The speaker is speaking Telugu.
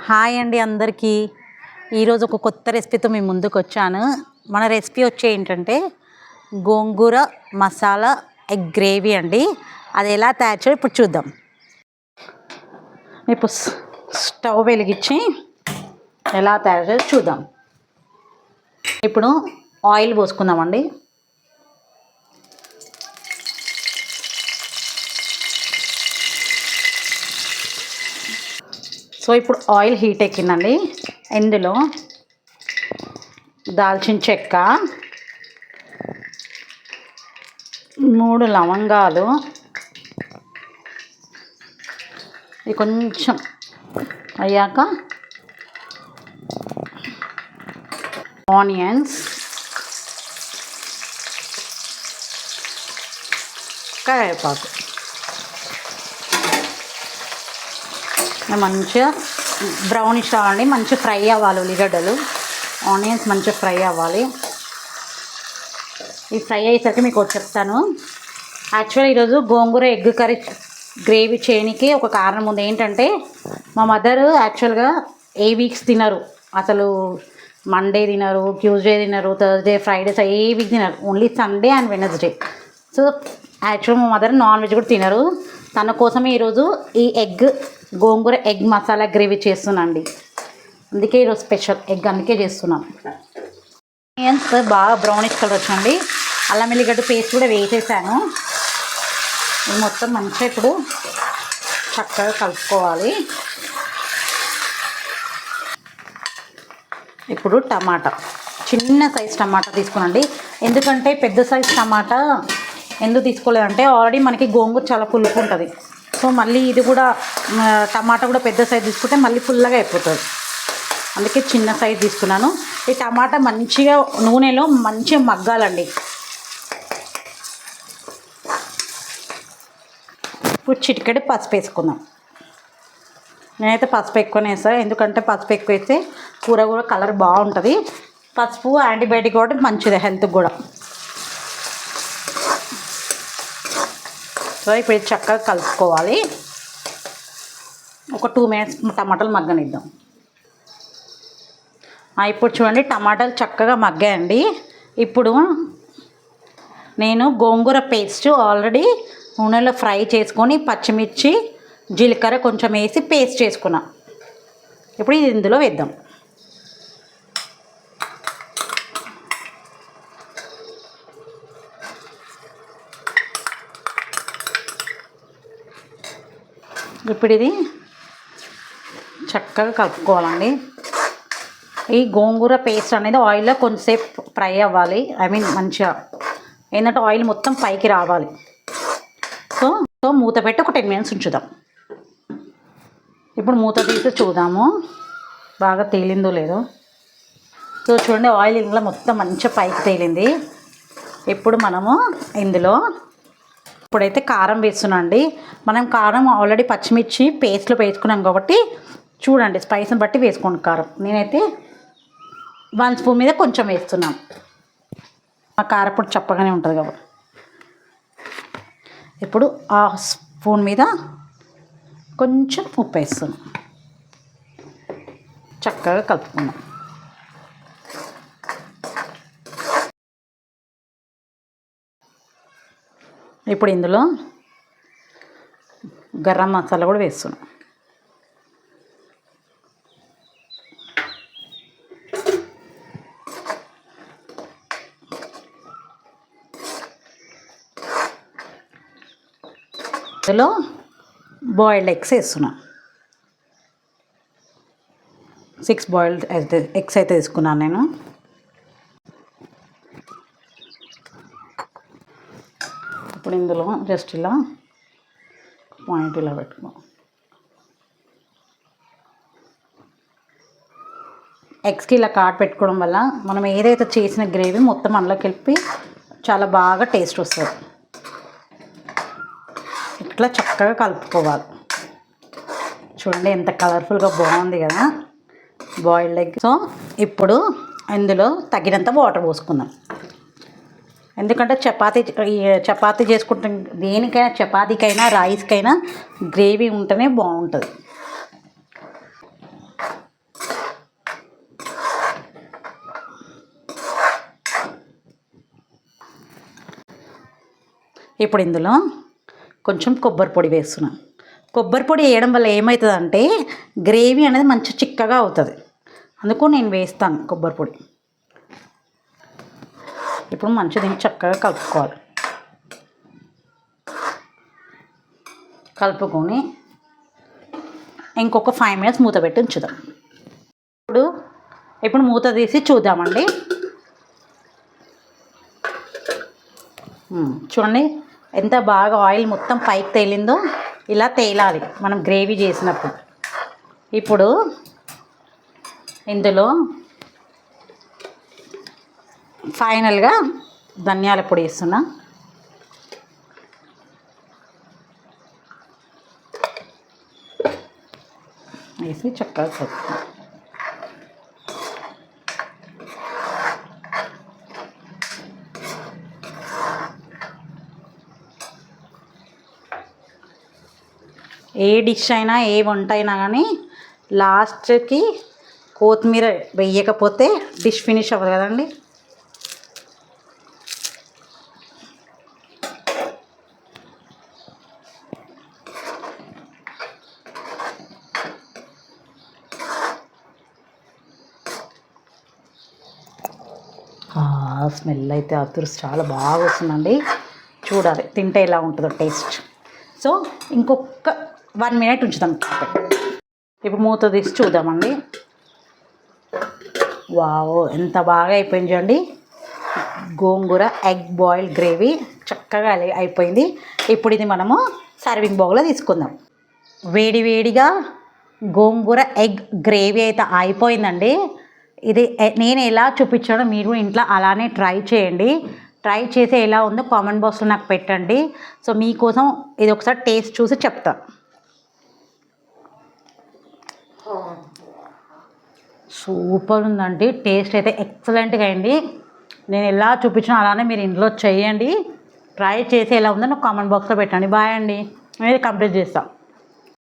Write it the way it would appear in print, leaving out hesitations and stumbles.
హాయ్ అండి అందరికీ. ఈరోజు ఒక కొత్త రెసిపీతో మీ ముందుకు వచ్చాను. మన రెసిపీ ఏంటంటే గోంగూర మసాలా ఎగ్ గ్రేవీ అండి. అది ఎలా తయారు చేయాలో ఇప్పుడు చూద్దాం. ఇప్పుడు స్టవ్ వెలిగించి ఎలా తయారు చేయాలో చూద్దాం. ఇప్పుడు ఆయిల్ పోసుకుందామండి. సో ఇప్పుడు ఆయిల్ హీట్ ఎక్కిందండి. ఇందులో దాల్చిన చెక్క, 3 లవంగాలు, ఇది కొంచెం అయ్యాక ఆనియన్స్, కరివేపాకు మంచిగా బ్రౌనిష్ రావాలి. మంచిగా ఫ్రై అవ్వాలి. ఉల్లిగడ్డలు, ఆనియన్స్ మంచిగా ఫ్రై అవ్వాలి. ఈ ఫ్రై అయ్యేసరికి మీకు ఒకటి చెప్తాను. యాక్చువల్గా ఈరోజు గోంగూర ఎగ్ కర్రీ గ్రేవీ చేయడానికి ఒక కారణం ఉంది. ఏంటంటే మా మదర్ యాక్చువల్గా ఏ వీక్స్ తినరు అసలు. మండే తినరు, ట్యూస్డే తినరు, థర్స్డే, ఫ్రైడేస్ ఏ వీక్ తినరు. Only Sunday and Wednesday. So యాక్చువల్గా మా మదర్ నాన్ వెజ్ కూడా తినరు. తన కోసమే ఈరోజు ఈ గోంగూర ఎగ్ మసాలా గ్రేవీ చేస్తున్నాండి. అందుకే ఈరోజు స్పెషల్ ఎగ్ అందుకే చేస్తున్నాం. ఆనియన్స్ బాగా బ్రౌనిష్ కలర్ వచ్చిందండి. అల్లం వెల్లిగడ్డ పేస్ట్ కూడా వేసేసాను. ఇది మొత్తం మంచిగా ఇప్పుడు చక్కగా కలుపుకోవాలి. ఇప్పుడు టమాటా, చిన్న సైజ్ టమాటా తీసుకునండి. ఎందుకంటే పెద్ద సైజ్ టమాటా ఎందుకు తీసుకోలేదంటే ఆల్రెడీ మనకి గోంగూర చాలా పులుపు ఉంటుంది. సో మళ్ళీ ఇది కూడా టమాటా కూడా పెద్ద సైజ్ తీసుకుంటే మళ్ళీ ఫుల్గా అయిపోతుంది. అందుకే చిన్న సైజ్ తీసుకున్నాను. ఈ టమాటా మంచిగా నూనెలో మంచిగా మగ్గాలండి. ఇప్పుడు చిటికెడు పసుపు వేసుకుందాం. నేనైతే పసుపు ఎక్కువనే వేస్తాను. ఎందుకంటే పసుపు ఎక్కువ వేస్తే కూర కూడా కలర్ బాగుంటుంది. పసుపు యాంటీబయాటిక్ కూడా మంచిది హెల్త్కి కూడా. సో ఇప్పుడు చక్కగా కలుపుకోవాలి. ఒక 2 మినిట్స్ టమాటాలు మగ్గనిద్దాం. ఇప్పుడు చూడండి టమాటాలు చక్కగా మగ్గాయండి. ఇప్పుడు నేను గోంగూర పేస్ట్ ఆల్రెడీ నూనెలో ఫ్రై చేసుకొని పచ్చిమిర్చి, జీలకర్ర కొంచెం వేసి పేస్ట్ చేసుకున్నా. ఇప్పుడు ఇది ఇందులో వేద్దాం. ఇప్పుడు ఇది చక్కగా కలుపుకోవాలండి. ఈ గోంగూర పేస్ట్ అనేది ఆయిల్లో కొంచెంసేపు ఫ్రై అవ్వాలి. మంచిగా ఏంటంటే ఆయిల్ మొత్తం పైకి రావాలి. సో మూత పెట్టి ఒక 10 మినిట్స్ ఉంచుదాం. ఇప్పుడు మూత తీసి చూద్దాము బాగా తేలిందో లేదో. సో చూడండి ఆయిల్ ఇందులో మొత్తం మంచిగా పైకి తేలింది. ఇప్పుడు మనము ఇందులో ఇప్పుడైతే కారం వేస్తున్నాం అండి. మనం కారం ఆల్రెడీ పచ్చిమిర్చి పేస్ట్లో వేసుకున్నాం కాబట్టి చూడండి స్పైస్ని బట్టి వేసుకోండి కారం. నేనైతే 1 స్పూన్ మీద కొంచెం వేస్తున్నాను. ఆ కారపొడి చప్పగానే ఉంటుంది కాబట్టి. ఇప్పుడు ఆ స్పూన్ మీద కొంచెం ఉప్పు వేస్తున్నాం. చక్కగా కలుపుకున్నాం. ఇప్పుడు ఇందులో గరం మసాలా కూడా వేస్తున్నాం. ఇందులో బాయిల్డ్ ఎగ్స్ వేస్తున్నాం. 6 బాయిల్డ్ ఎగ్స్ అయితే తీసుకున్నాను నేను. ఇప్పుడు ఇందులో జస్ట్ ఇలా పాయింట్ ఇలా పెట్టుకో. ఎగ్స్కి ఇలా కాట్ పెట్టుకోవడం వల్ల మనం ఏదైతే చేసిన గ్రేవీ మొత్తం అందులోకి వెళ్ళి చాలా బాగా టేస్ట్ వస్తుంది. ఇట్లా చక్కగా కలుపుకోవాలి. చూడండి ఎంత కలర్ఫుల్గా బాగుంది కదా బాయిల్డ్ ఎగ్. సో ఇప్పుడు ఇందులో తగినంత వాటర్ పోసుకుందాం. ఎందుకంటే చపాతీ చేసుకుంటాం, దేనికైనా చపాతీకైనా రైస్కైనా గ్రేవీ ఉంటేనే బాగుంటుంది. ఇప్పుడు ఇందులో కొంచెం కొబ్బరి పొడి వేస్తున్నాను. కొబ్బరి పొడి వేయడం వల్ల ఏమవుతుందంటే గ్రేవీ అనేది మంచి చిక్కగా అవుతుంది. అందుకు నేను వేస్తాను కొబ్బరి పొడి. ఇప్పుడు మంచిగా దీన్ని చక్కగా కలుపుకోవాలి. కలుపుకొని ఇంకొక 5 minutes మూత పెట్టి ఉంచుదాం. ఇప్పుడు మూత తీసి చూద్దామండి. చూడండి ఎంత బాగా ఆయిల్ మొత్తం పైకి తేలిందో. ఇలా తేలాలి మనం గ్రేవీ చేసినప్పుడు. ఇప్పుడు ఇందులో ఫైనల్గా ధనియాల పొడి వేస్తున్నా. వేసి చక్కగా కలుపుతున్నా. ఏ డిష్ అయినా ఏ వంట అయినా కానీ లాస్ట్కి కొత్తిమీర వేయకపోతే డిష్ ఫినిష్ అవ్వదు కదండి. స్మెల్ అయితే అతురు చాలా బాగా వస్తుందండి. చూడాలి తింటే ఎలా ఉంటుందో టేస్ట్. సో ఇంకొక 1 minute ఉంచుదాం. ఇప్పుడు మూత తీసి చూద్దామండి. వావ్ ఎంత బాగా అయిపోయింది చూడండి. గోంగూర ఎగ్ బాయిల్డ్ గ్రేవీ చక్కగా అయిపోయింది. ఇప్పుడు ఇది మనము సర్వింగ్ బౌల్లో తీసుకుందాం. వేడి వేడిగా గోంగూర ఎగ్ గ్రేవీ అయితే అయిపోయిందండి. ఇది నేను ఎలా చూపించానో మీరు ఇంట్లో అలానే ట్రై చేయండి. ట్రై చేసి ఎలా ఉందో కామెంట్ బాక్స్లో నాకు పెట్టండి. సో మీకోసం ఇది ఒకసారి టేస్ట్ చూసి చెప్తా. సూపర్ ఉందండి. టేస్ట్ అయితే ఎక్సలెంట్గా అయింది. నేను ఎలా చూపించినా అలానే మీరు ఇంట్లో చేయండి. ట్రై చేసి ఎలా ఉందో నాకు కామెంట్ బాక్స్లో పెట్టండి. బాయ్ అండి. నేను కంప్లీట్ చేస్తాను.